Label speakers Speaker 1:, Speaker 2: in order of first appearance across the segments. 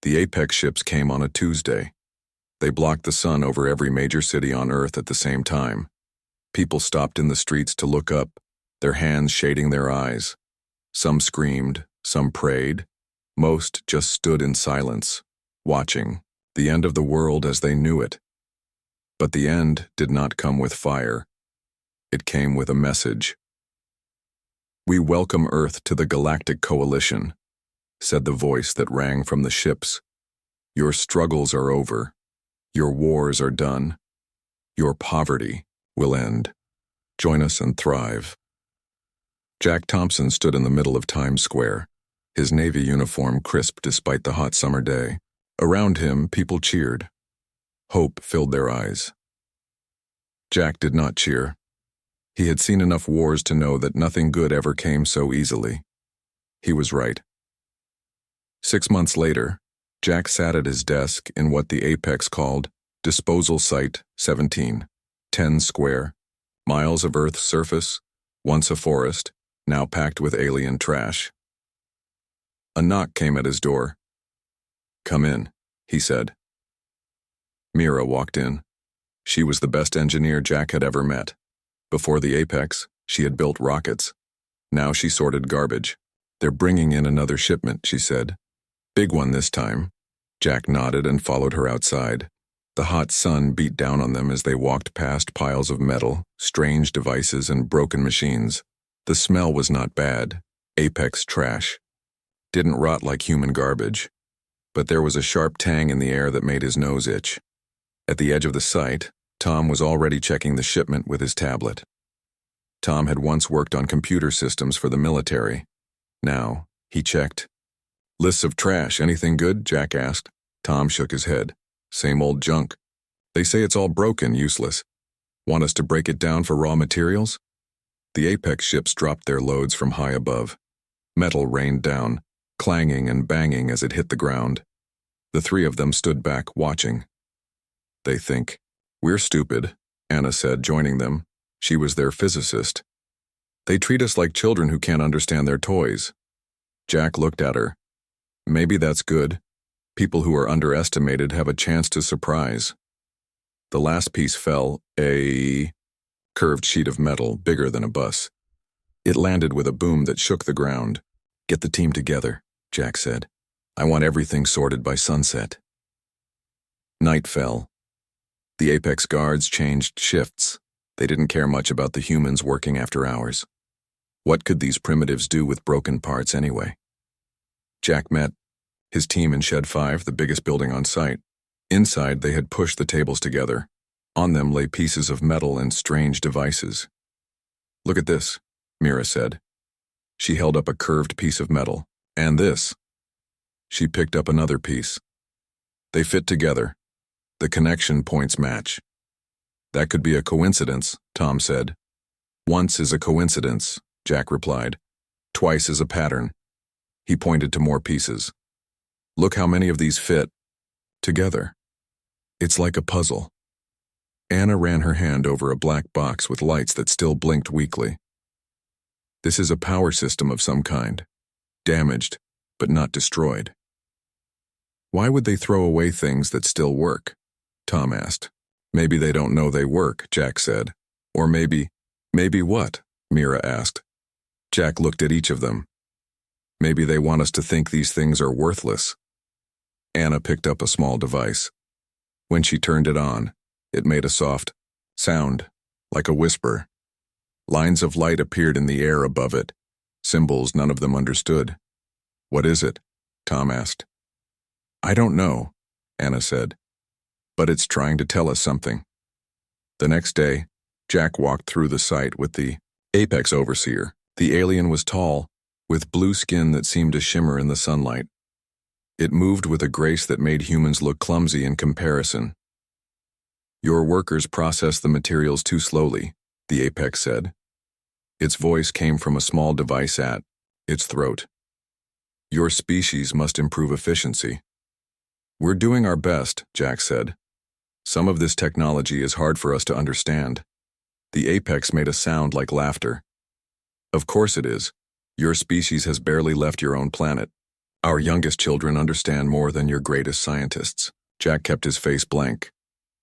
Speaker 1: The Apex ships came on a Tuesday. They blocked the sun over every major city on Earth at the same time. People stopped in the streets to look up, their hands shading their eyes. Some screamed, some prayed. Most just stood in silence, watching the end of the world as they knew it. But the end did not come with fire. It came with a message. "We welcome Earth to the Galactic Coalition," said the voice that rang from the ships. "Your struggles are over. Your wars are done. Your poverty will end. Join us and thrive." Jack Thompson stood in the middle of Times Square, his Navy uniform crisp despite the hot summer day. Around him, people cheered. Hope filled their eyes. Jack did not cheer. He had seen enough wars to know that nothing good ever came so easily. He was right. 6 months later, Jack sat at his desk in what the Apex called Disposal Site 17, 10 square, miles of Earth's surface, once a forest, now packed with alien trash. A knock came at his door. "Come in," he said. Mira walked in. She was the best engineer Jack had ever met. Before the Apex, she had built rockets. Now she sorted garbage. "They're bringing in another shipment," she said. "Big one this time." Jack nodded and followed her outside. The hot sun beat down on them as they walked past piles of metal, strange devices, and broken machines. The smell was not bad. Apex trash. Didn't rot like human garbage. But there was a sharp tang in the air that made his nose itch. At the edge of the site, Tom was already checking the shipment with his tablet. Tom had once worked on computer systems for the military. Now, he checked. "Lists of trash, anything good?" Jack asked. Tom shook his head. "Same old junk. They say it's all broken, useless. Want us to break it down for raw materials?" The Apex ships dropped their loads from high above. Metal rained down, clanging and banging as it hit the ground. The three of them stood back, watching. "They think we're stupid," Anna said, joining them. She was their physicist. "They treat us like children who can't understand their toys." Jack looked at her. "Maybe that's good. People who are underestimated have a chance to surprise." The last piece fell, a curved sheet of metal bigger than a bus. It landed with a boom that shook the ground. "Get the team together," Jack said. "I want everything sorted by sunset." Night fell. The Apex guards changed shifts. They didn't care much about the humans working after hours. What could these primitives do with broken parts anyway? Jack met his team in Shed 5, the biggest building on site. Inside, they had pushed the tables together. On them lay pieces of metal and strange devices. "Look at this," Mira said. She held up a curved piece of metal. "And this." She picked up another piece. They fit together. The connection points match. "That could be a coincidence," Tom said. "Once is a coincidence," Jack replied. "Twice is a pattern." He pointed to more pieces. "Look how many of these fit together. It's like a puzzle." Anna ran her hand over a black box with lights that still blinked weakly. "This is a power system of some kind. Damaged, but not destroyed." "Why would they throw away things that still work?" Tom asked. "Maybe they don't know they work," Jack said. "Or maybe what?" Mira asked. Jack looked at each of them. "Maybe they want us to think these things are worthless." Anna picked up a small device. When she turned it on, it made a soft sound, like a whisper. Lines of light appeared in the air above it, symbols none of them understood. "What is it?" Tom asked. "I don't know," Anna said. "But it's trying to tell us something." The next day, Jack walked through the site with the Apex overseer. The alien was tall, with blue skin that seemed to shimmer in the sunlight. It moved with a grace that made humans look clumsy in comparison. "Your workers process the materials too slowly," the Apex said. Its voice came from a small device at its throat. "Your species must improve efficiency." "We're doing our best," Jack said. "Some of this technology is hard for us to understand." The Apex made a sound like laughter. "Of course it is. Your species has barely left your own planet. Our youngest children understand more than your greatest scientists. Jack kept his face blank.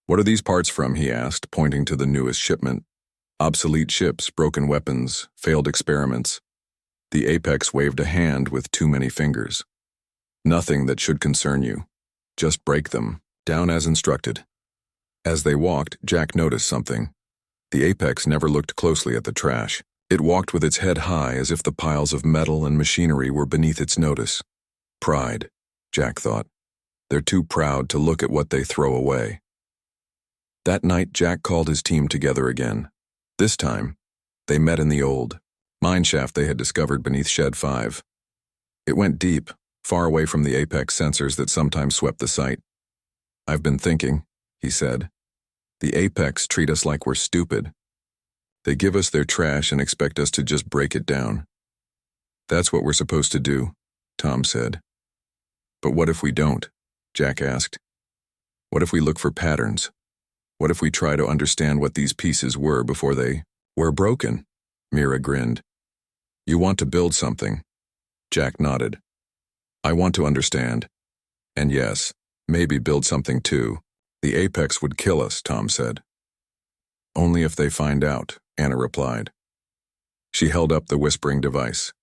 Speaker 1: What are these parts from, he asked, pointing to the newest shipment. Obsolete ships, broken weapons, failed experiments. The apex waved a hand with too many fingers. Nothing that should concern you. Just break them, down as instructed. As they walked, Jack noticed something. The apex never looked closely at the trash. It walked with its head high as if the piles of metal and machinery were beneath its notice. Pride, Jack thought. They're too proud to look at what they throw away. That night, Jack called his team together again. This time, they met in the old mine shaft they had discovered beneath Shed 5. It went deep, far away from the apex sensors that sometimes swept the site. I've been thinking, he said. The apex treat us like we're stupid. They give us their trash and expect us to just break it down. That's what we're supposed to do, Tom said. But what if we don't? Jack asked. What if we look for patterns? What if we try to understand what these pieces were before they were broken? Mira grinned. You want to build something? Jack nodded. I want to understand. And yes, maybe build something too. The apex would kill us, Tom said. Only if they find out, Anna replied. She held up the whispering device.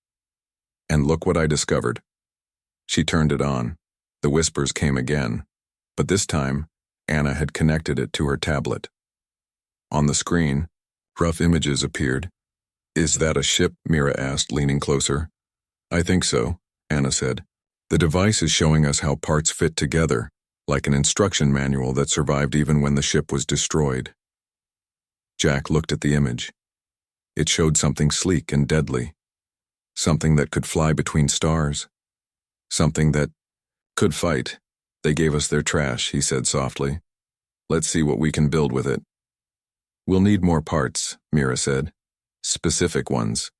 Speaker 1: And look what I discovered. She turned it on. The whispers came again, but this time, Anna had connected it to her tablet. On the screen, rough images appeared. Is that a ship? Mira asked, leaning closer. I think so, Anna said. The device is showing us how parts fit together, like an instruction manual that survived even when the ship was destroyed. Jack looked at the image. It showed something sleek and deadly. Something that could fly between stars. Something that could fight. They gave us their trash, he said softly. Let's see what we can build with it. We'll need more parts, Mira said. Specific ones.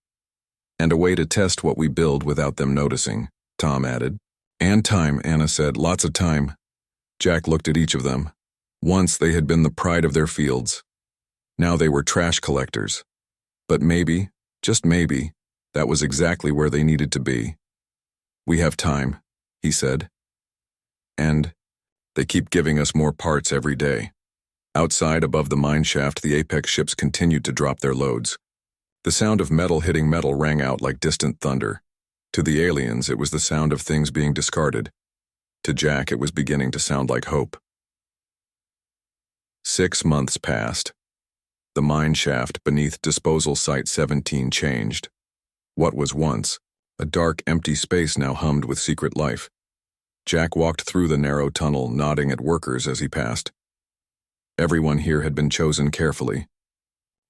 Speaker 1: And a way to test what we build without them noticing, Tom added. And time, Anna said. Lots of time. Jack looked at each of them. Once they had been the pride of their fields. Now they were trash collectors. But maybe, just maybe, that was exactly where they needed to be. We have time, he said. And they keep giving us more parts every day. Outside, above the mine shaft, the apex ships continued to drop their loads. The sound of metal hitting metal rang out like distant thunder. To the aliens, it was the sound of things being discarded. To Jack, it was beginning to sound like hope. 6 months passed. The mine shaft beneath disposal site 17 changed. What was once a dark, empty space now hummed with secret life. Jack walked through the narrow tunnel, nodding at workers as he passed. Everyone here had been chosen carefully.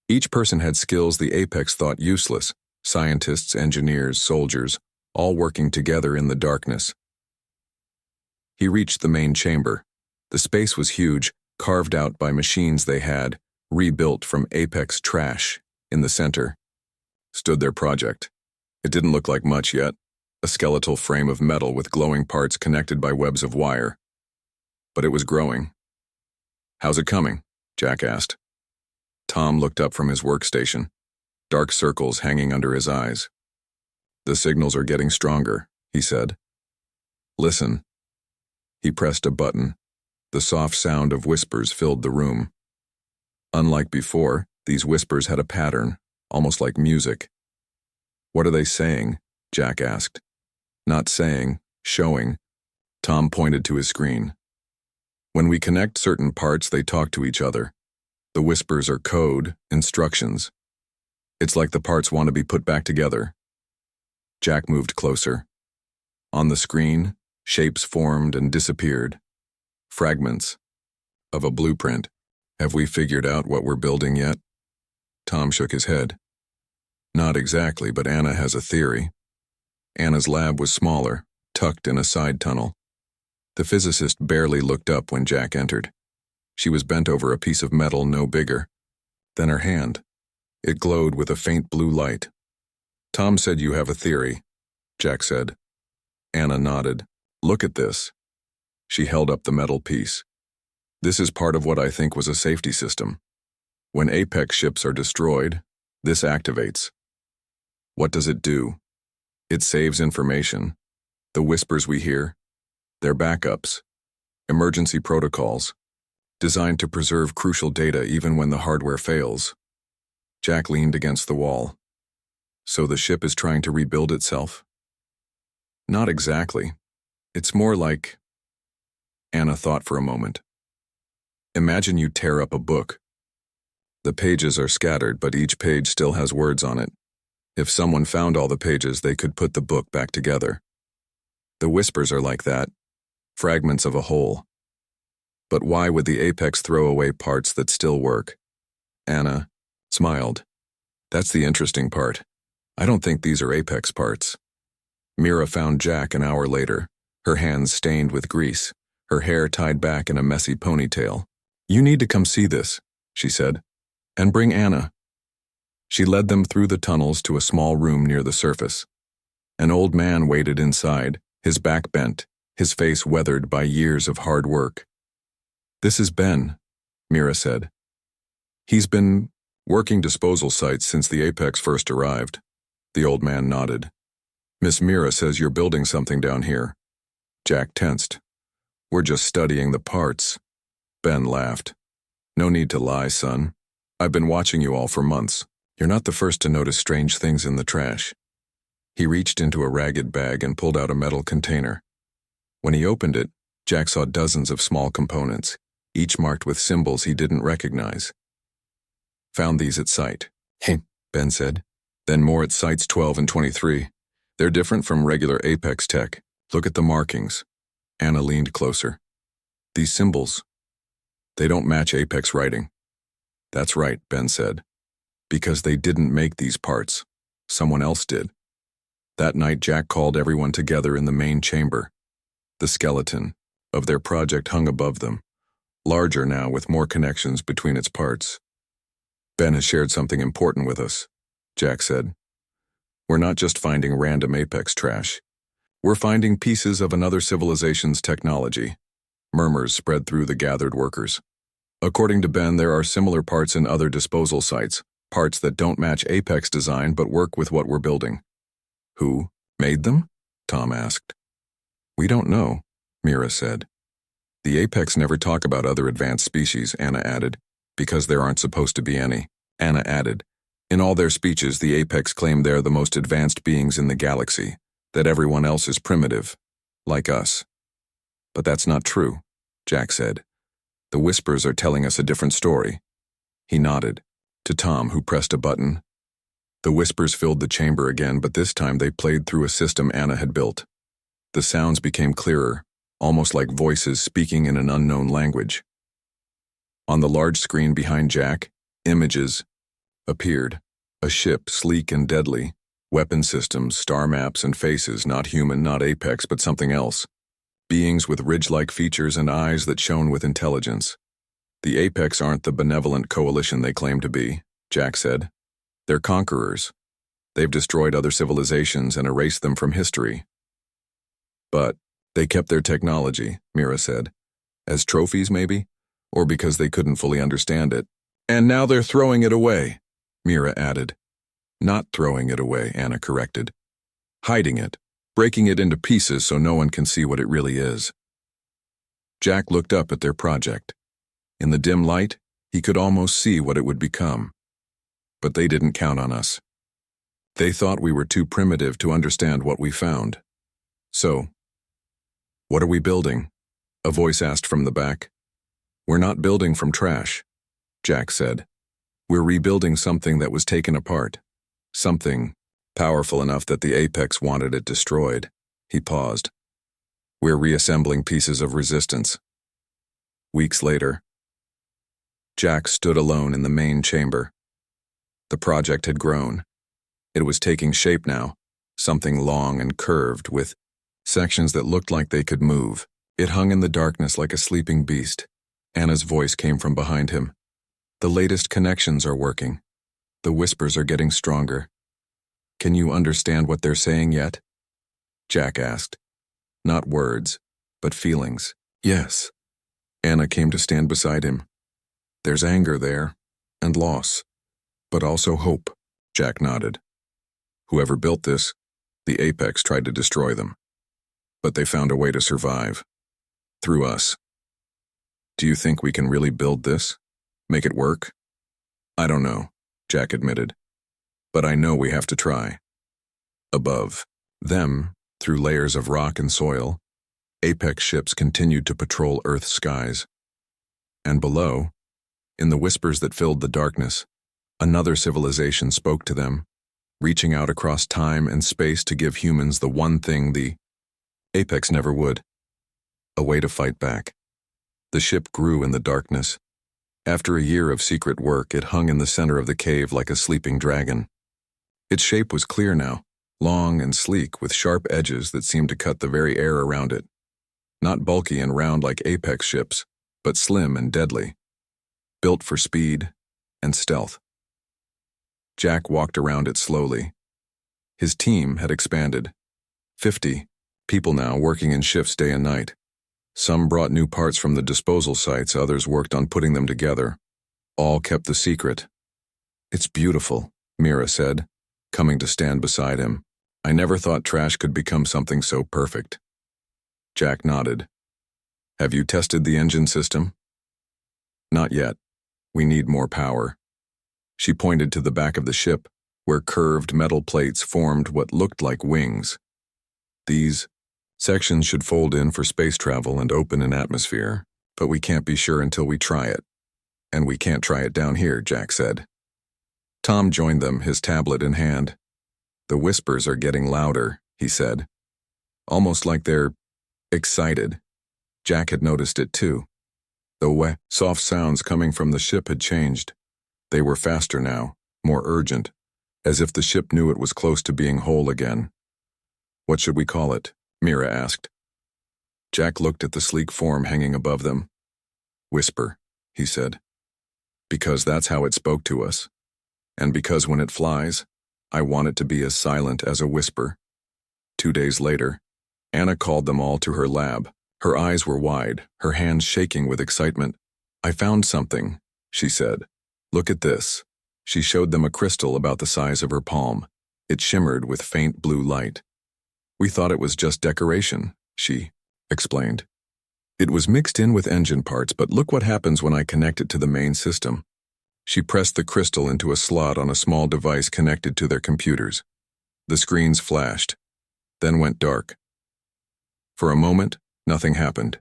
Speaker 1: Each person had skills the apex thought useless, scientists, engineers, soldiers, all working together in the darkness. He reached the main chamber. The space was huge, carved out by machines they had, rebuilt from apex trash. In the center stood their project. It didn't look like much yet, a skeletal frame of metal with glowing parts connected by webs of wire. But it was growing. How's it coming? Jack asked. Tom looked up from his workstation, dark circles hanging under his eyes. The signals are getting stronger, he said. Listen. He pressed a button. The soft sound of whispers filled the room. Unlike before, these whispers had a pattern, almost like music. What are they saying? Jack asked. Not saying, showing. Tom pointed to his screen. When we connect certain parts, they talk to each other. The whispers are code, instructions. It's like the parts want to be put back together. Jack moved closer. On the screen, shapes formed and disappeared. Fragments of a blueprint. Have we figured out what we're building yet? Tom shook his head. Not exactly, but Anna has a theory. Anna's lab was smaller, tucked in a side tunnel. The physicist barely looked up when Jack entered. She was bent over a piece of metal no bigger than her hand. It glowed with a faint blue light. Tom said you have a theory, Jack said. Anna nodded. Look at this. She held up the metal piece. This is part of what I think was a safety system. When Apex ships are destroyed, this activates. What does it do? It saves information. The whispers we hear, they're backups, emergency protocols, designed to preserve crucial data even when the hardware fails. Jack leaned against the wall. So the ship is trying to rebuild itself? Not exactly. It's more like... Anna thought for a moment. Imagine you tear up a book. The pages are scattered, but each page still has words on it. If someone found all the pages, they could put the book back together. The whispers are like that, fragments of a whole. But why would the Apex throw away parts that still work? Anna smiled. That's the interesting part. I don't think these are Apex parts. Mira found Jack an hour later, her hands stained with grease, her hair tied back in a messy ponytail. You need to come see this, she said, and bring Anna. She led them through the tunnels to a small room near the surface. An old man waited inside, his back bent, his face weathered by years of hard work. This is Ben, Mira said. He's been working disposal sites since the Apex first arrived. The old man nodded. Miss Mira says you're building something down here. Jack tensed. We're just studying the parts. Ben laughed. No need to lie, son. I've been watching you all for months. You're not the first to notice strange things in the trash. He reached into a ragged bag and pulled out a metal container. When he opened it, Jack saw dozens of small components, each marked with symbols he didn't recognize. Found these at site. Hey, Ben said. Then more at sites 12 and 23. They're different from regular Apex tech. Look at the markings. Anna leaned closer. These symbols, they don't match Apex writing. That's right, Ben said. Because they didn't make these parts. Someone else did. That night, Jack called everyone together in the main chamber. The skeleton of their project hung above them, larger now with more connections between its parts. Ben has shared something important with us, Jack said. We're not just finding random Apex trash. We're finding pieces of another civilization's technology. Murmurs spread through the gathered workers. According to Ben, there are similar parts in other disposal sites, parts that don't match Apex design but work with what we're building. Who made them? Tom asked. We don't know, Mira said. The Apex never talk about other advanced species, Anna added, because there aren't supposed to be any. Anna added, in all their speeches, the Apex claim they're the most advanced beings in the galaxy, that everyone else is primitive, like us. But that's not true, Jack said. The whispers are telling us a different story. He nodded, to Tom, who pressed a button. The whispers filled the chamber again, but this time they played through a system Anna had built. The sounds became clearer, almost like voices speaking in an unknown language. On the large screen behind Jack, images appeared. A ship, sleek and deadly. Weapon systems, star maps, and faces, not human, not Apex, but something else. Beings with ridge-like features and eyes that shone with intelligence. The Apex aren't the benevolent coalition they claim to be, Jack said. They're conquerors. They've destroyed other civilizations and erased them from history. But they kept their technology, Mira said. As trophies, maybe? Or because they couldn't fully understand it. And now they're throwing it away, Mira added. Not throwing it away, Anna corrected. Hiding it, breaking it into pieces so no one can see what it really is. Jack looked up at their project. In the dim light, he could almost see what it would become. But they didn't count on us. They thought we were too primitive to understand what we found. So, what are we building? A voice asked from the back. We're not building from trash, Jack said. We're rebuilding something that was taken apart. Something powerful enough that the Apex wanted it destroyed. He paused. We're reassembling pieces of resistance. Weeks later, Jack stood alone in the main chamber. The project had grown. It was taking shape now, something long and curved with sections that looked like they could move. It hung in the darkness like a sleeping beast. Anna's voice came from behind him. The latest connections are working. The whispers are getting stronger. Can you understand what they're saying yet? Jack asked. Not words, but feelings. Yes. Anna came to stand beside him. There's anger there, and loss, but also hope, Jack nodded. Whoever built this, the Apex tried to destroy them. But they found a way to survive. Through us. Do you think we can really build this? Make it work? I don't know, Jack admitted. But I know we have to try. Above them, through layers of rock and soil, Apex ships continued to patrol Earth's skies. And below, in the whispers that filled the darkness, another civilization spoke to them, reaching out across time and space to give humans the one thing the Apex never would: a way to fight back. The ship grew in the darkness. After a year of secret work, it hung in the center of the cave like a sleeping dragon. Its shape was clear now, long and sleek with sharp edges that seemed to cut the very air around it. Not bulky and round like Apex ships, but slim and deadly. Built for speed and stealth. Jack walked around it slowly. His team had expanded. 50 people now working in shifts day and night. Some brought new parts from the disposal sites, others worked on putting them together. All kept the secret. It's beautiful, Mira said, coming to stand beside him. I never thought trash could become something so perfect. Jack nodded. Have you tested the engine system? Not yet. We need more power. She pointed to the back of the ship, where curved metal plates formed what looked like wings. These sections should fold in for space travel and open in atmosphere, but we can't be sure until we try it. And we can't try it down here, Jack said. Tom joined them, his tablet in hand. The whispers are getting louder, he said. Almost like they're excited. Jack had noticed it too. The soft sounds coming from the ship had changed. They were faster now, more urgent, as if the ship knew it was close to being whole again. What should we call it? Mira asked. Jack looked at the sleek form hanging above them. Whisper, he said. Because that's how it spoke to us. And because when it flies, I want it to be as silent as a whisper. 2 days later, Anna called them all to her lab. Her eyes were wide, her hands shaking with excitement. I found something, she said. Look at this. She showed them a crystal about the size of her palm. It shimmered with faint blue light. We thought it was just decoration, she explained. It was mixed in with engine parts, but look what happens when I connect it to the main system. She pressed the crystal into a slot on a small device connected to their computers. The screens flashed, then went dark. For a moment, nothing happened.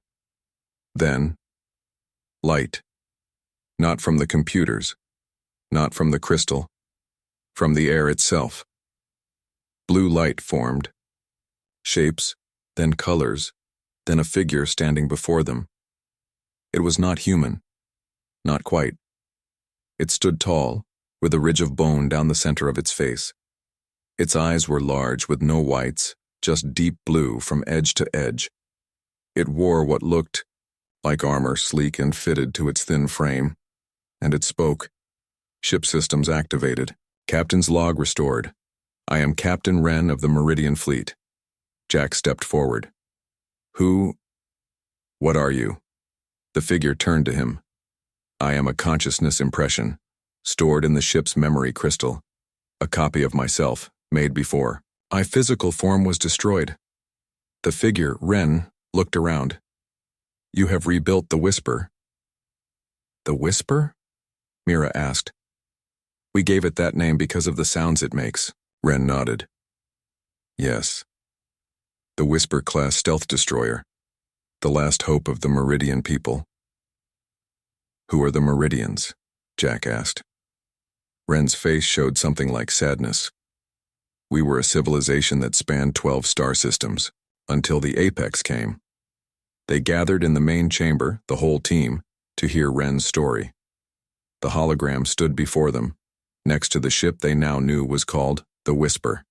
Speaker 1: Then, light. Not from the computers, not from the crystal, from the air itself. Blue light formed. Shapes, then colors, then a figure standing before them. It was not human. Not quite. It stood tall, with a ridge of bone down the center of its face. Its eyes were large with no whites, just deep blue from edge to edge. It wore what looked like armor, sleek and fitted to its thin frame. And it spoke. Ship systems activated. Captain's log restored. I am Captain Wren of the Meridian Fleet. Jack stepped forward. What are you? The figure turned to him. I am a consciousness impression, stored in the ship's memory crystal. A copy of myself, made before. My physical form was destroyed. The figure, Wren, looked around. You have rebuilt the Whisper. The Whisper? Mira asked. We gave it that name because of the sounds it makes. Wren nodded. Yes. The Whisper-class stealth destroyer. The last hope of the Meridian people. Who are the Meridians? Jack asked. Wren's face showed something like sadness. We were a civilization that spanned 12 star systems, until the Apex came. They gathered in the main chamber, the whole team, to hear Wren's story. The hologram stood before them, next to the ship they now knew was called the Whisper.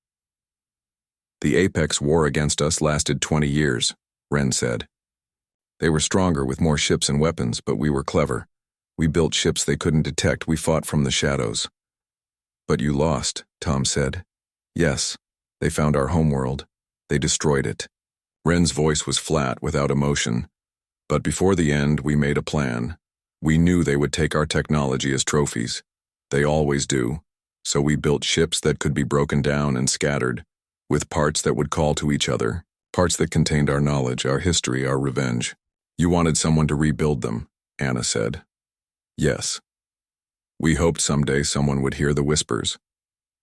Speaker 1: The Apex war against us lasted 20 years, Wren said. They were stronger with more ships and weapons, but we were clever. We built ships they couldn't detect. We fought from the shadows. But you lost, Tom said. Yes, they found our homeworld. They destroyed it. Wren's voice was flat, without emotion. But before the end, we made a plan. We knew they would take our technology as trophies. They always do. So we built ships that could be broken down and scattered, with parts that would call to each other, Parts that contained our knowledge, our history, our revenge. You wanted someone to rebuild them, Anna said. Yes. We hoped someday someone would hear the whispers.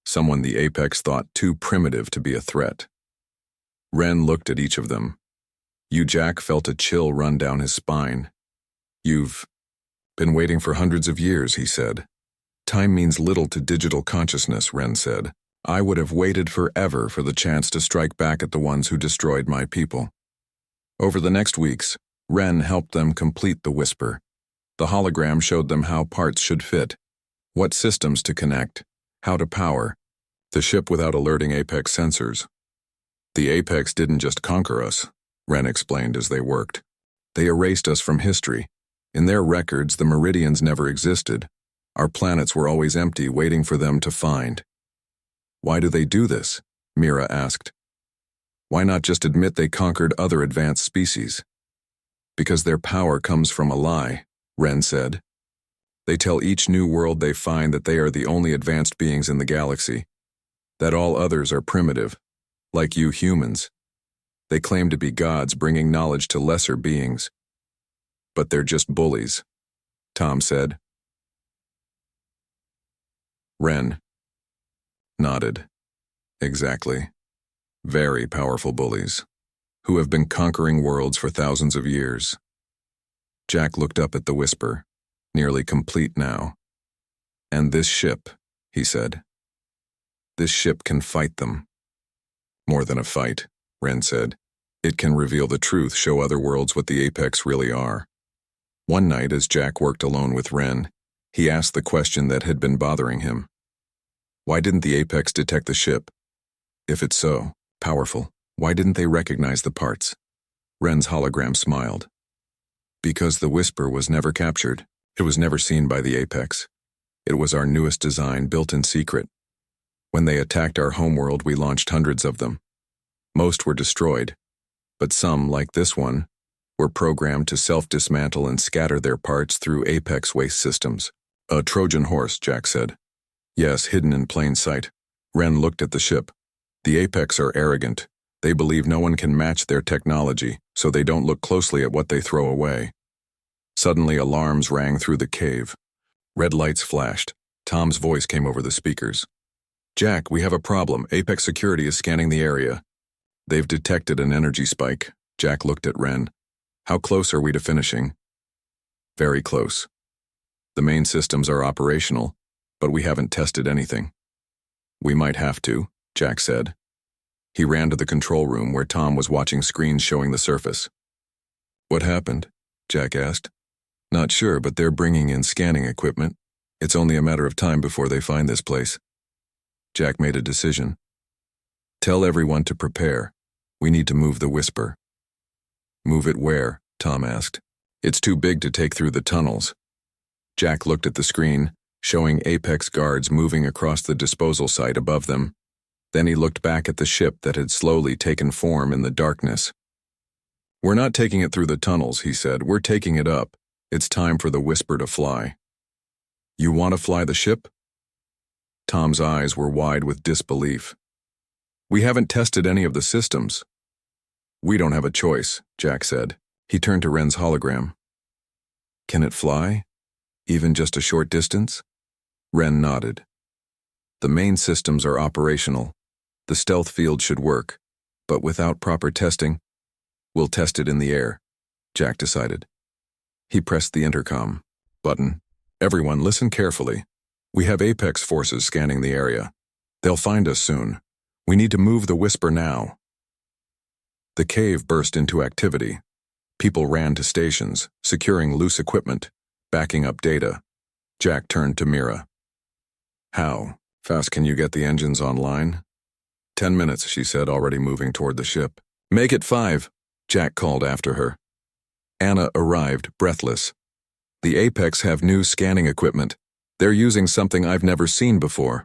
Speaker 1: Someone the Apex thought too primitive to be a threat. Ren looked at each of them. Jack felt a chill run down his spine. You've been waiting for hundreds of years, he said. Time means little to digital consciousness, Ren said. I would have waited forever for the chance to strike back at the ones who destroyed my people. Over the next weeks, Ren helped them complete the whisper. The hologram showed them how parts should fit, what systems to connect, how to power the ship without alerting Apex sensors. The Apex didn't just conquer us, Ren explained as they worked. They erased us from history. In their records, the meridians never existed. Our planets were always empty, waiting for them to find. Why do they do this? Mira asked. Why not just admit they conquered other advanced species? Because their power comes from a lie, Ren said. They tell each new world they find that they are the only advanced beings in the galaxy, that all others are primitive, like you humans. They claim to be gods bringing knowledge to lesser beings. But they're just bullies, Tom said. Ren nodded. Exactly. Very powerful bullies, who have been conquering worlds for thousands of years. Jack looked up at the whisper, nearly complete now. And this ship, he said. This ship can fight them. More than a fight, Ren said. It can reveal the truth, show other worlds what the Apex really are. One night, as Jack worked alone with Ren, he asked the question that had been bothering him. Why didn't the Apex detect the ship? If it's so powerful, why didn't they recognize the parts? Ren's hologram smiled. Because the whisper was never captured. It was never seen by the Apex. It was our newest design, built in secret. When they attacked our homeworld, we launched hundreds of them. Most were destroyed, but some, like this one, were programmed to self-dismantle and scatter their parts through Apex waste systems. A Trojan horse, Jack said. Yes, hidden in plain sight. Ren looked at the ship. The Apex are arrogant. They believe no one can match their technology, so they don't look closely at what they throw away. Suddenly, alarms rang through the cave. Red lights flashed. Tom's voice came over the speakers. Jack, we have a problem. Apex security is scanning the area. They've detected an energy spike. Jack looked at Ren. How close are we to finishing? Very close. The main systems are operational, but we haven't tested anything. We might have to, Jack said. He ran to the control room where Tom was watching screens showing the surface. What happened? Jack asked. Not sure, but they're bringing in scanning equipment. It's only a matter of time before they find this place. Jack made a decision. Tell everyone to prepare. We need to move the whisper. Move it where? Tom asked. It's too big to take through the tunnels. Jack looked at the screen, showing Apex guards moving across the disposal site above them. Then he looked back at the ship that had slowly taken form in the darkness. We're not taking it through the tunnels, he said. We're taking it up. It's time for the whisper to fly. You want to fly the ship? Tom's eyes were wide with disbelief. We haven't tested any of the systems. We don't have a choice, Jack said. He turned to Ren's hologram. Can it fly? Even just a short distance? Ren nodded. The main systems are operational. The stealth field should work, but without proper testing, we'll test it in the air, Jack decided. He pressed the intercom button. Everyone, listen carefully. We have Apex forces scanning the area. They'll find us soon. We need to move the whisper now. The cave burst into activity. People ran to stations, securing loose equipment, backing up data. Jack turned to Mira. How fast can you get the engines online? 10 minutes, she said, already moving toward the ship. Make it 5, Jack called after her. Anna arrived, breathless. The Apex have new scanning equipment. They're using something I've never seen before.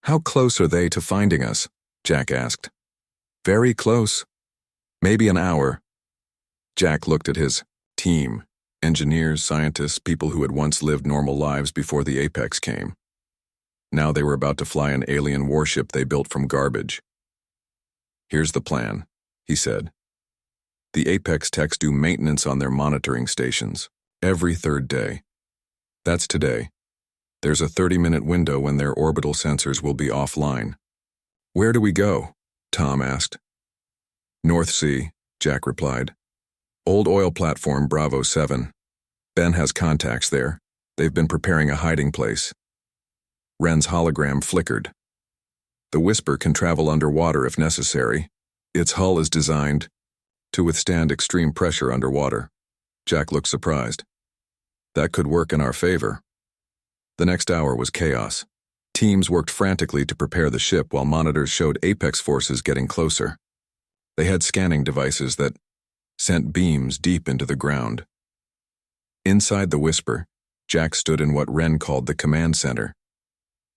Speaker 1: How close are they to finding us? Jack asked. Very close. Maybe an hour. Jack looked at his team, engineers, scientists, people who had once lived normal lives before the Apex came. Now they were about to fly an alien warship they built from garbage. Here's the plan. he said. The Apex techs do maintenance on their monitoring stations every third day. That's today. There's a 30-minute window when their orbital sensors will be offline. Where do we go? Tom asked. North Sea, Jack replied. Old oil platform Bravo 7. Ben has contacts there. They've been preparing a hiding place. Wren's hologram flickered. The Whisper can travel underwater if necessary. Its hull is designed to withstand extreme pressure underwater. Jack looked surprised. That could work in our favor. The next hour was chaos. Teams worked frantically to prepare the ship while monitors showed Apex forces getting closer. They had scanning devices that sent beams deep into the ground. Inside the Whisper, Jack stood in what Wren called the command center.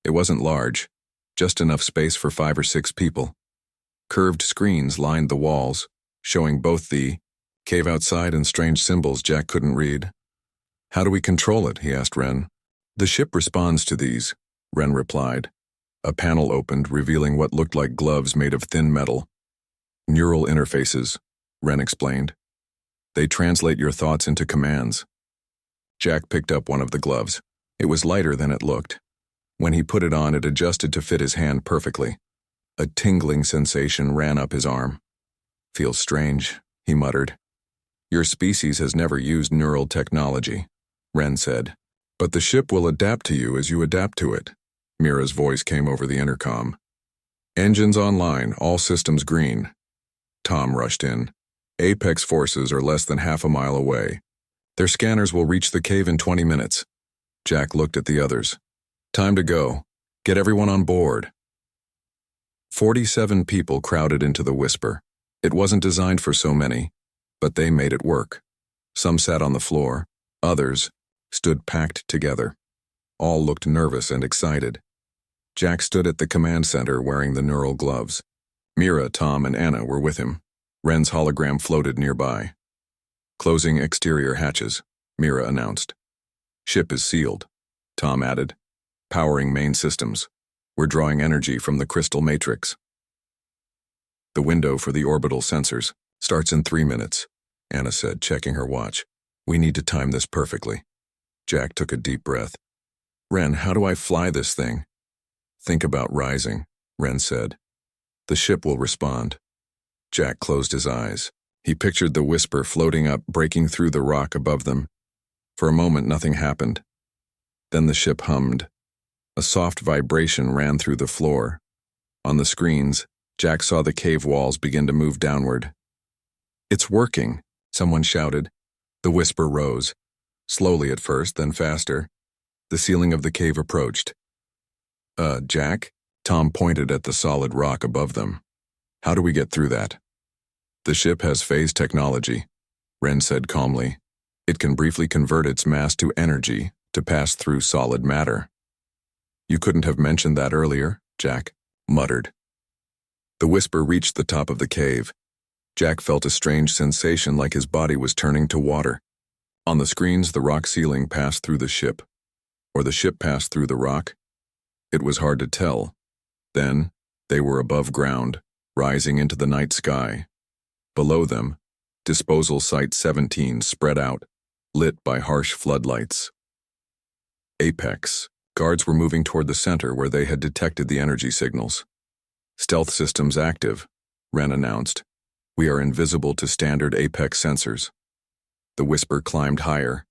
Speaker 1: It wasn't large, just enough space for 5 or 6 people. Curved screens lined the walls, showing both the cave outside and strange symbols Jack couldn't read. How do we control it? He asked Wren. The ship responds to these, Wren replied. A panel opened, revealing what looked like gloves made of thin metal. Neural interfaces, Wren explained. They translate your thoughts into commands. Jack picked up one of the gloves. It was lighter than it looked. When he put it on, it adjusted to fit his hand perfectly. A tingling sensation ran up his arm. Feels strange, he muttered. Your species has never used neural technology, Wren said. But the ship will adapt to you as you adapt to it. Mira's voice came over the intercom. Engines online, all systems green. Tom rushed in. Apex forces are less than half a mile away. Their scanners will reach the cave in 20 minutes. Jack looked at the others. Time to go. Get everyone on board. 47 people crowded into the Whisper. It wasn't designed for so many, but they made it work. Some sat on the floor. Others stood packed together. All looked nervous and excited. Jack stood at the command center wearing the neural gloves. Mira, Tom, and Anna were with him. Wren's hologram floated nearby. Closing exterior hatches, Mira announced. Ship is sealed, Tom added. Powering main systems. We're drawing energy from the crystal matrix. The window for the orbital sensors starts in 3 minutes, Anna said, checking her watch. We need to time this perfectly. Jack took a deep breath. Wren, how do I fly this thing? Think about rising, Wren said. The ship will respond. Jack closed his eyes. He pictured the Whisper floating up, breaking through the rock above them. For a moment, nothing happened. Then the ship hummed. A soft vibration ran through the floor. On the screens, Jack saw the cave walls begin to move downward. It's working, someone shouted. The Whisper rose. Slowly at first, then faster. The ceiling of the cave approached. Jack? Tom pointed at the solid rock above them. How do we get through that? The ship has phase technology, Wren said calmly. It can briefly convert its mass to energy to pass through solid matter. You couldn't have mentioned that earlier, Jack muttered. The Whisper reached the top of the cave. Jack felt a strange sensation like his body was turning to water. On the screens, the rock ceiling passed through the ship. Or the ship passed through the rock? It was hard to tell. Then, they were above ground, rising into the night sky. Below them, Disposal Site 17 spread out, lit by harsh floodlights. Apex. Guards were moving toward the center where they had detected the energy signals. Stealth systems active, Wren announced. We are invisible to standard Apex sensors. The Whisper climbed higher,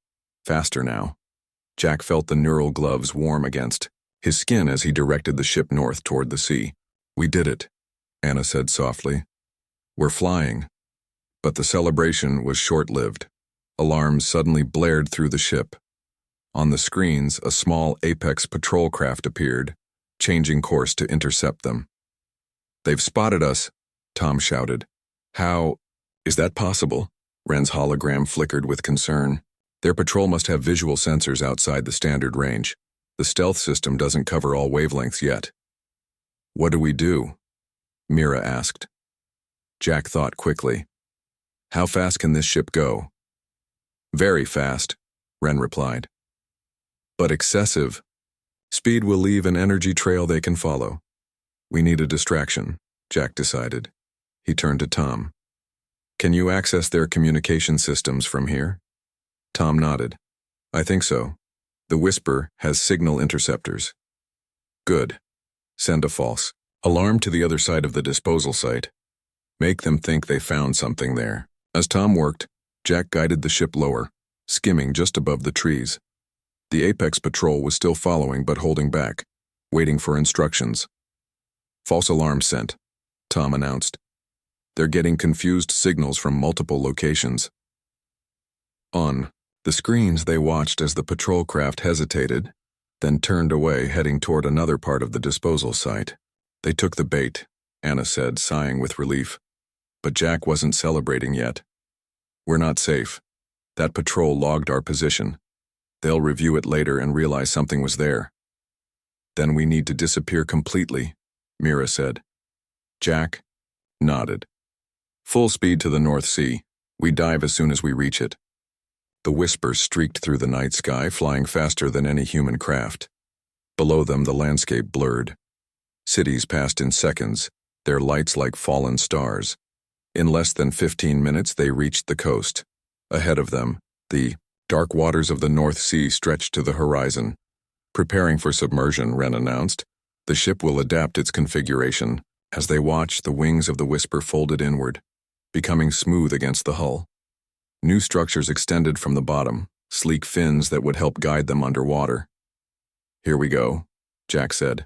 Speaker 1: faster now. Jack felt the neural gloves warm against his skin as he directed the ship north toward the sea. We did it, Anna said softly. We're flying. But the celebration was short-lived. Alarms suddenly blared through the ship. On the screens, a small Apex patrol craft appeared, changing course to intercept them. They've spotted us, Tom shouted. How is that possible? Wren's hologram flickered with concern. Their patrol must have visual sensors outside the standard range. The stealth system doesn't cover all wavelengths yet. What do we do? Mira asked. Jack thought quickly. How fast can this ship go? Very fast, Wren replied. But excessive. Speed will leave an energy trail they can follow. We need a distraction, Jack decided. He turned to Tom. Can you access their communication systems from here? Tom nodded. I think so. The Whisper has signal interceptors. Good. Send a false alarm to the other side of the disposal site. Make them think they found something there. As Tom worked, Jack guided the ship lower, skimming just above the trees. The Apex patrol was still following but holding back, waiting for instructions. False alarm sent, Tom announced. They're getting confused signals from multiple locations. On the screens, they watched as the patrol craft hesitated, then turned away, heading toward another part of the disposal site. They took the bait, Anna said, sighing with relief. But Jack wasn't celebrating yet. We're not safe. That patrol logged our position. They'll review it later and realize something was there. Then we need to disappear completely, Mira said. Jack nodded. Full speed to the North Sea. We dive as soon as we reach it. The Whisper streaked through the night sky, flying faster than any human craft. Below them, the landscape blurred. Cities passed in seconds, their lights like fallen stars. In less than 15 minutes, they reached the coast. Ahead of them, the dark waters of the North Sea stretched to the horizon. Preparing for submersion, Wren announced. The ship will adapt its configuration. As they watched, the wings of the Whisper folded inward, becoming smooth against the hull. New structures extended from the bottom, sleek fins that would help guide them underwater. Here we go, Jack said.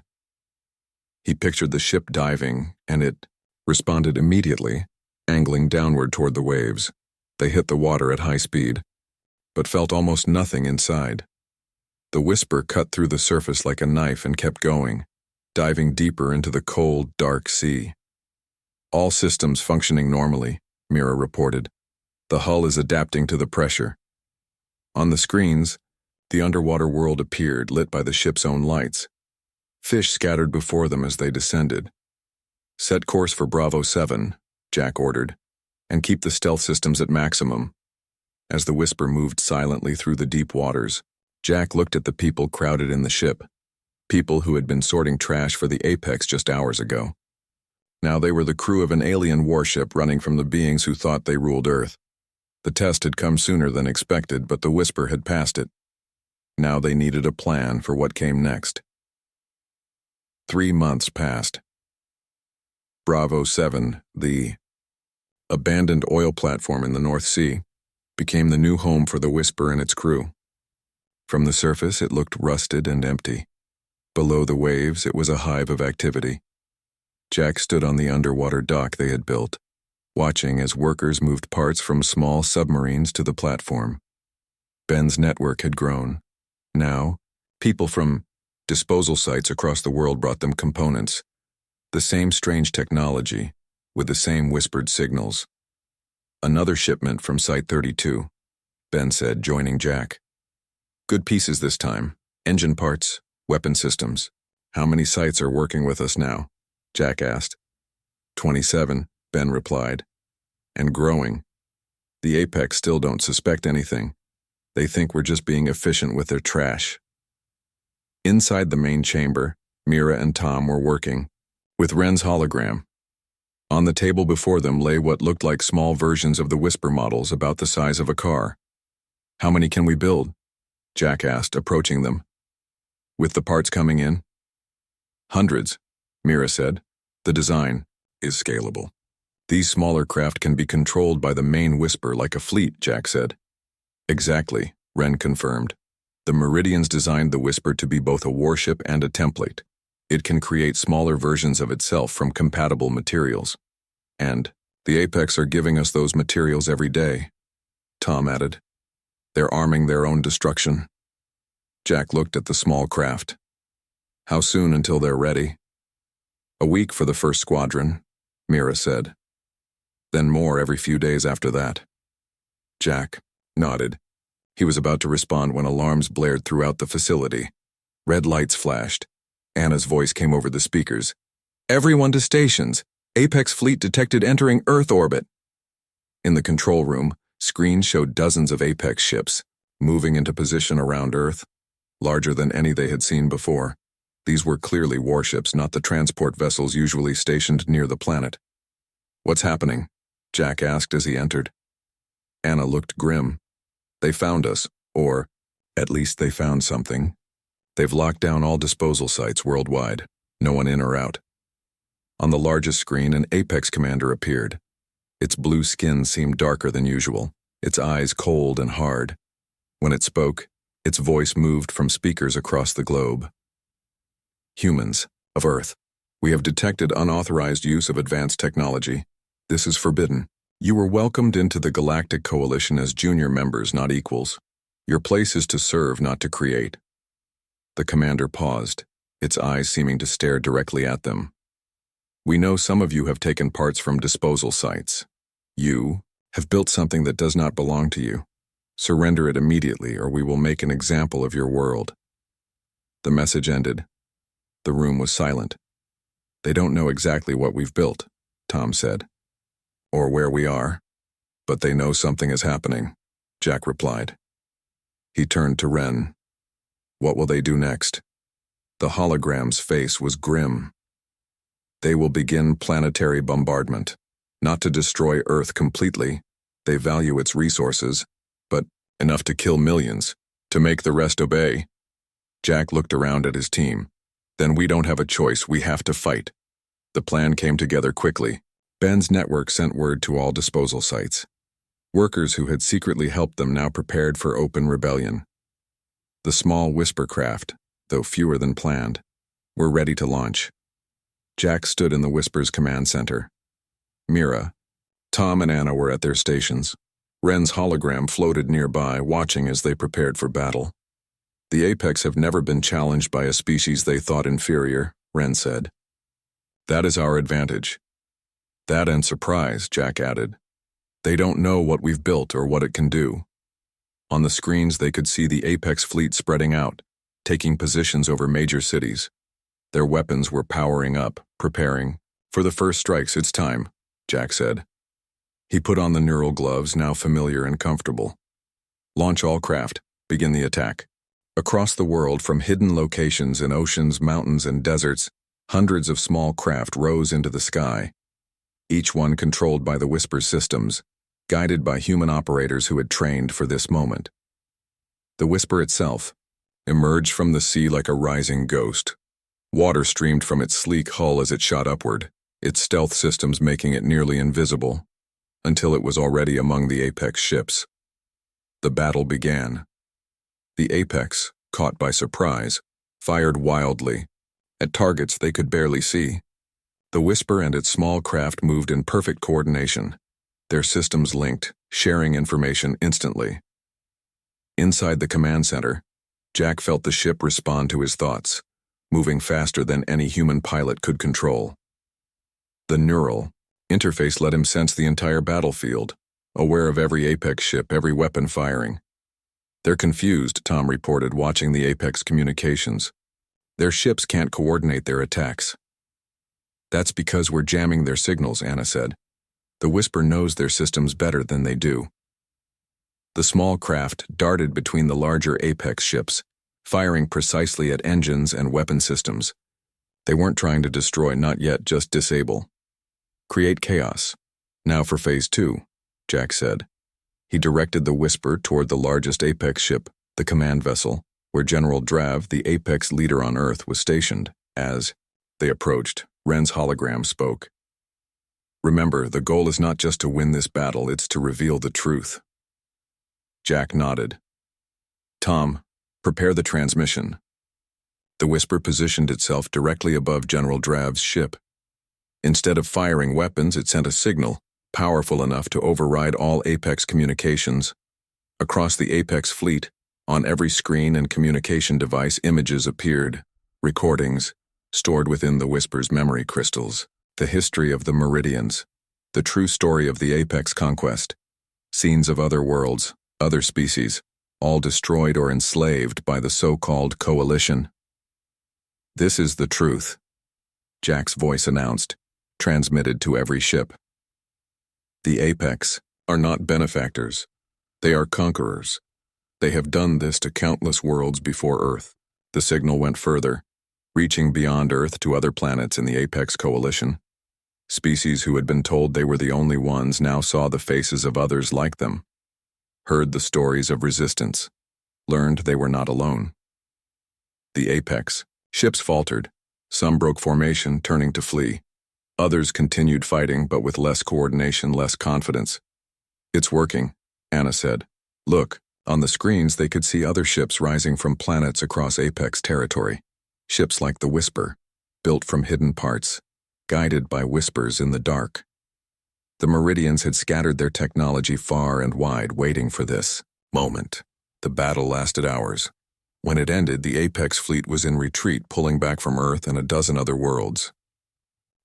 Speaker 1: He pictured the ship diving, and it responded immediately, angling downward toward the waves. They hit the water at high speed, but felt almost nothing inside. The Whisper cut through the surface like a knife and kept going, diving deeper into the cold, dark sea. All systems functioning normally, Mira reported. The hull is adapting to the pressure. On the screens, the underwater world appeared, lit by the ship's own lights. Fish scattered before them as they descended. Set course for Bravo 7, Jack ordered, and keep the stealth systems at maximum. As the Whisper moved silently through the deep waters, Jack looked at the people crowded in the ship, people who had been sorting trash for the Apex just hours ago. Now they were the crew of an alien warship running from the beings who thought they ruled Earth. The test had come sooner than expected, but the Whisper had passed it. Now they needed a plan for what came next. 3 months passed. Bravo 7, the abandoned oil platform in the North Sea, became the new home for the Whisper and its crew. From the surface, it looked rusted and empty. Below the waves, it was a hive of activity. Jack stood on the underwater dock they had built, watching as workers moved parts from small submarines to the platform. Ben's network had grown. Now, people from disposal sites across the world brought them components. The same strange technology, with the same whispered signals. Another shipment from Site 32, Ben said, joining Jack. Good pieces this time. Engine parts, weapon systems. How many sites are working with us now? Jack asked. 27, Ben replied. And growing. The Apex still don't suspect anything. They think we're just being efficient with their trash. Inside the main chamber, Mira and Tom were working, with Wren's hologram. On the table before them lay what looked like small versions of the Whisper models about the size of a car. How many can we build? Jack asked, approaching them. With the parts coming in? Hundreds, Mira said. The design is scalable. These smaller craft can be controlled by the main Whisper like a fleet, Jack said. Exactly, Wren confirmed. The Meridians designed the Whisper to be both a warship and a template. It can create smaller versions of itself from compatible materials. And the Apex are giving us those materials every day, Tom added. They're arming their own destruction. Jack looked at the small craft. How soon until they're ready? A week for the first squadron, Mira said. Then more every few days after that. Jack nodded. He was about to respond when alarms blared throughout the facility. Red lights flashed. Anna's voice came over the speakers. Everyone to stations. Apex fleet detected entering Earth orbit. In the control room, screens showed dozens of Apex ships, moving into position around Earth, larger than any they had seen before. These were clearly warships, not the transport vessels usually stationed near the planet. What's happening? Jack asked as he entered. Anna looked grim. They found us, or at least they found something. They've locked down all disposal sites worldwide, no one in or out. On the largest screen, an Apex commander appeared. Its blue skin seemed darker than usual, its eyes cold and hard. When it spoke, its voice moved from speakers across the globe. Humans of Earth, we have detected unauthorized use of advanced technology. This is forbidden. You were welcomed into the Galactic Coalition as junior members, not equals. Your place is to serve, not to create. The commander paused, its eyes seeming to stare directly at them. We know some of you have taken parts from disposal sites. You have built something that does not belong to you. Surrender it immediately, or we will make an example of your world. The message ended. The room was silent. They don't know exactly what we've built, Tom said, or where we are, but they know something is happening, Jack replied. He turned to Ren. What will they do next? The hologram's face was grim. They will begin planetary bombardment. Not to destroy Earth completely. They value its resources, but enough to kill millions, to make the rest obey. Jack looked around at his team. Then we don't have a choice, we have to fight. The plan came together quickly. Ben's network sent word to all disposal sites. Workers who had secretly helped them now prepared for open rebellion. The small whisper craft, though fewer than planned, were ready to launch. Jack stood in the Whisper's command center. Mira, Tom and Anna were at their stations. Ren's hologram floated nearby, watching as they prepared for battle. The Apex have never been challenged by a species they thought inferior, Ren said. That is our advantage. That and surprise, Jack added. They don't know what we've built or what it can do. On the screens they could see the Apex fleet spreading out, taking positions over major cities. Their weapons were powering up, preparing. For the first strikes, it's time, Jack said. He put on the neural gloves, now familiar and comfortable. Launch all craft, begin the attack. Across the world, from hidden locations in oceans, mountains, and deserts, hundreds of small craft rose into the sky. Each one controlled by the Whisper systems, guided by human operators who had trained for this moment. The Whisper itself emerged from the sea like a rising ghost. Water streamed from its sleek hull as it shot upward, its stealth systems making it nearly invisible, until it was already among the Apex ships. The battle began. The Apex, caught by surprise, fired wildly, at targets they could barely see. The Whisper and its small craft moved in perfect coordination, their systems linked, sharing information instantly. Inside the command center, Jack felt the ship respond to his thoughts, moving faster than any human pilot could control. The neural interface let him sense the entire battlefield, aware of every Apex ship, every weapon firing. They're confused, Tom reported, watching the Apex communications. Their ships can't coordinate their attacks. That's because we're jamming their signals, Anna said. The Whisper knows their systems better than they do. The small craft darted between the larger Apex ships, firing precisely at engines and weapon systems. They weren't trying to destroy, not yet, just disable. Create chaos. Now for Phase 2, Jack said. He directed the Whisper toward the largest Apex ship, the command vessel, where General Drav, the Apex leader on Earth, was stationed. As they approached, Ren's hologram spoke. Remember, the goal is not just to win this battle, it's to reveal the truth. Jack nodded. Tom, prepare the transmission. The Whisper positioned itself directly above General Drav's ship. Instead of firing weapons, it sent a signal, powerful enough to override all Apex communications. Across the Apex fleet, on every screen and communication device, images appeared, recordings, stored within the Whisper's memory crystals. The history of the Meridians, the true story of the Apex conquest, scenes of other worlds, other species, all destroyed or enslaved by the so-called coalition. This is the truth, Jack's voice announced, transmitted to every ship. The Apex are not benefactors. They are conquerors. They have done this to countless worlds before Earth. The signal went further, reaching beyond Earth to other planets in the Apex coalition. Species who had been told they were the only ones now saw the faces of others like them, heard the stories of resistance, learned they were not alone. The apex. Ships faltered. Some broke formation, turning to flee. Others continued fighting, but with less coordination, less confidence. "It's working," Anna said. "Look." On the screens, they could see other ships rising from planets across Apex territory. Ships like the Whisper, built from hidden parts, guided by whispers in the dark. The Meridians had scattered their technology far and wide, waiting for this moment. The battle lasted hours. When it ended, the Apex fleet was in retreat, pulling back from Earth and a dozen other worlds.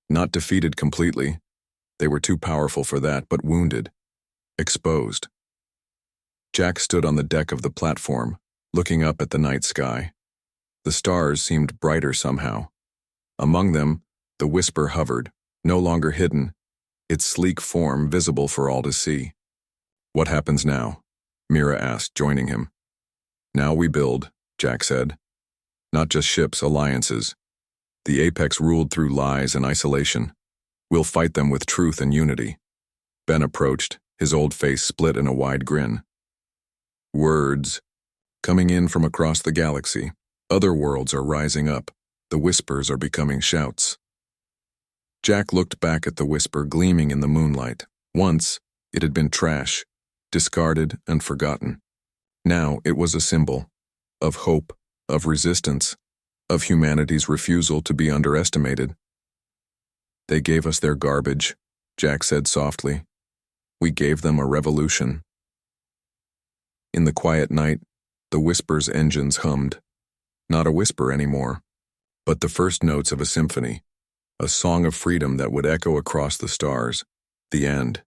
Speaker 1: Not defeated completely. They were too powerful for that, but wounded, exposed. Jack stood on the deck of the platform, looking up at the night sky. The stars seemed brighter somehow. Among them, the Whisper hovered, no longer hidden, its sleek form visible for all to see. "What happens now?" Mira asked, joining him. "Now we build," Jack said. "Not just ships, alliances. The Apex ruled through lies and isolation. We'll fight them with truth and unity." Ben approached, his old face split in a wide grin. "Words. Coming in from across the galaxy. Other worlds are rising up. The whispers are becoming shouts." Jack looked back at the Whisper gleaming in the moonlight. Once, it had been trash, discarded and forgotten. Now it was a symbol of hope, of resistance, of humanity's refusal to be underestimated. "They gave us their garbage," Jack said softly. "We gave them a revolution." In the quiet night, the Whisper's engines hummed. Not a whisper anymore, but the first notes of a symphony, a song of freedom that would echo across the stars. The end.